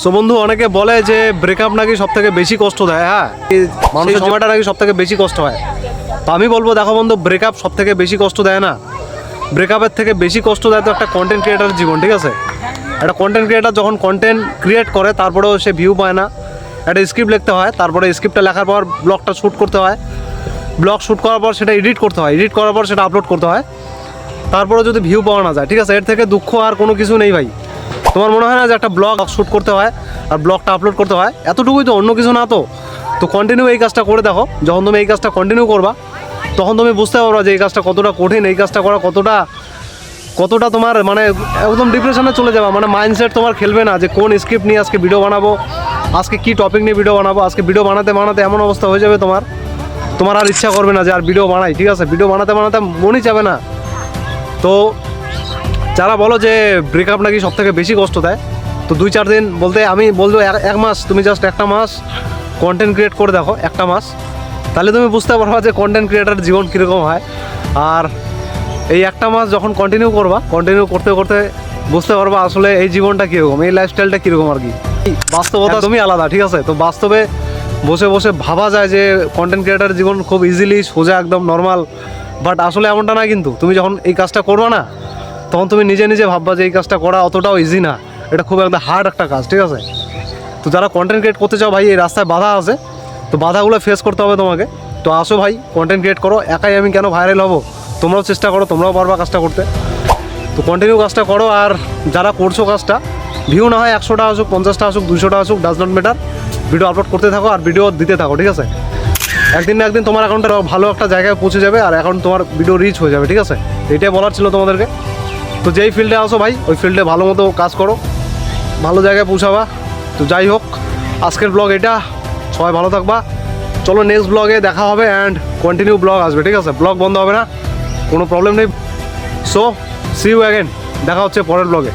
So বন্ধু, অনেকে বলে যে ব্রেকআপ নাকি সব থেকে বেশি কষ্ট দেয়। হ্যাঁ, মানুষের সময়টা নাকি সব থেকে বেশি কষ্ট হয়। তো আমি বলবো, দেখো বন্ধু, ব্রেকআপ সব থেকে বেশি কষ্ট দেয় না। ব্রেকআপের থেকে বেশি কষ্ট দেয় তো একটা কন্টেন্ট ক্রিয়েটারের জীবন, ঠিক আছে? একটা কন্টেন্ট ক্রিয়েটার যখন কন্টেন্ট ক্রিয়েট করে, তারপরেও সে ভিউ পায় না। একটা স্ক্রিপ্ট লিখতে হয়, তারপরে স্ক্রিপ্টটা লেখার পর ব্লগটা শ্যুট করতে হয়, ব্লগ শ্যুট করার পর সেটা এডিট করতে হয়, এডিট করার পর সেটা আপলোড করতে হয়, তারপরে যদি ভিউ পাওয়া না যায়, ঠিক আছে? এর থেকে দুঃখ আর কোনো কিছু নেই ভাই। তোমার মনে হয় না যে একটা ব্লগ শ্যুট করতে হয় আর ব্লগটা আপলোড করতে হয়, এতটুকুই তো, অন্য কিছু না তো? তো কন্টিনিউ এই কাজটা করে দেখো। যখন তুমি এই কাজটা কন্টিনিউ করবা, তখন তুমি বুঝতে পারবা যে এই কাজটা কতটা কঠিন, এই কাজটা করা কতটা তোমার মানে একদম ডিপ্রেশনে চলে যাবা। মানে মাইন্ডসেট তোমার খেলবে না যে কোন স্ক্রিপ্ট নিয়ে আজকে ভিডিও বানাবো, আজকে কী টপিক নিয়ে ভিডিও বানাবো। আজকে ভিডিও বানাতে বানাতে এমন অবস্থা হয়ে যাবে তোমার আর ইচ্ছা করবে না যে আর ভিডিও বানাই, ঠিক আছে? ভিডিও বানাতে বানাতে মনই যাবে না। তো যারা বলো যে ব্রেকআপ নাকি সব থেকে বেশি কষ্ট দেয়, তো 2-4 দিন বলতে আমি বলবো 1 মাস, তুমি জাস্ট একটা মাস কন্টেন্ট ক্রিয়েট করে দেখো, একটা মাস, তাহলে তুমি বুঝতে পারবা যে কন্টেন্ট ক্রিয়েটার জীবন কীরকম হয়। আর এই একটা মাস যখন কন্টিনিউ করবা, কন্টিনিউ করতে করতে বুঝতে পারবা আসলে এই জীবনটা কীরকম, এই লাইফস্টাইলটা কীরকম আর কি। বাস্তবতা তুমি আলাদা, ঠিক আছে? তো বাস্তবে বসে বসে ভাবা যায় যে কন্টেন্ট ক্রিয়েটার জীবন খুব ইজিলি সোজা, একদম নর্মাল, বাট আসলে এমনটা না। কিন্তু তুমি যখন এই কাজটা করবা না, তখন তুমি নিজে নিজে ভাববা যে এই কাজটা করা অতটাও ইজি না, এটা খুব একটা হার্ড একটা কাজ, ঠিক আছে? তো যারা কন্টেন্ট ক্রিয়েট করতে চাও ভাই, এই রাস্তায় বাধা আছে, তো বাধাগুলো ফেস করতে হবে তোমাকে। তো আসো ভাই, কন্টেন্ট ক্রিয়েট করো। একাই আমি কেন ভাইরাল হবো? তোমরাও চেষ্টা করো, তোমরাও পারবা কাজটা করতে। তো কন্টিনিউ কাজটা করো। আর যারা করছো কাজটা, ভিউ না হয় 100টা আসুক, 50টা আসুক, 200টা আসুক, does not matter, video upload করতে থাকো আর ভিডিও দিতে থাকো, ঠিক আছে? একদিন না একদিন তোমার অ্যাকাউন্টটা ভালো একটা জায়গায় পৌঁছে যাবে আর অ্যাকাউন্ট তোমার ভিডিও রিচ হয়ে যাবে, ঠিক আছে? এটাই বলার ছিল তোমাদেরকে। তো যেই ফিল্ডে আসো ভাই, ওই ফিল্ডে ভালো মতো কাজ করো, ভালো জায়গায় পৌঁছাবা। তো যাই হোক, আজকের ব্লগ এটা। সবাই ভালো থাকবা। চলো নেক্সট ব্লগে দেখা হবে অ্যান্ড কন্টিনিউ ব্লগ আসবে, ঠিক আছে? ব্লগ বন্ধ হবে না, কোনো প্রবলেম নেই। সো সি ইউ অ্যাগেন, দেখা হচ্ছে পরের ব্লগে।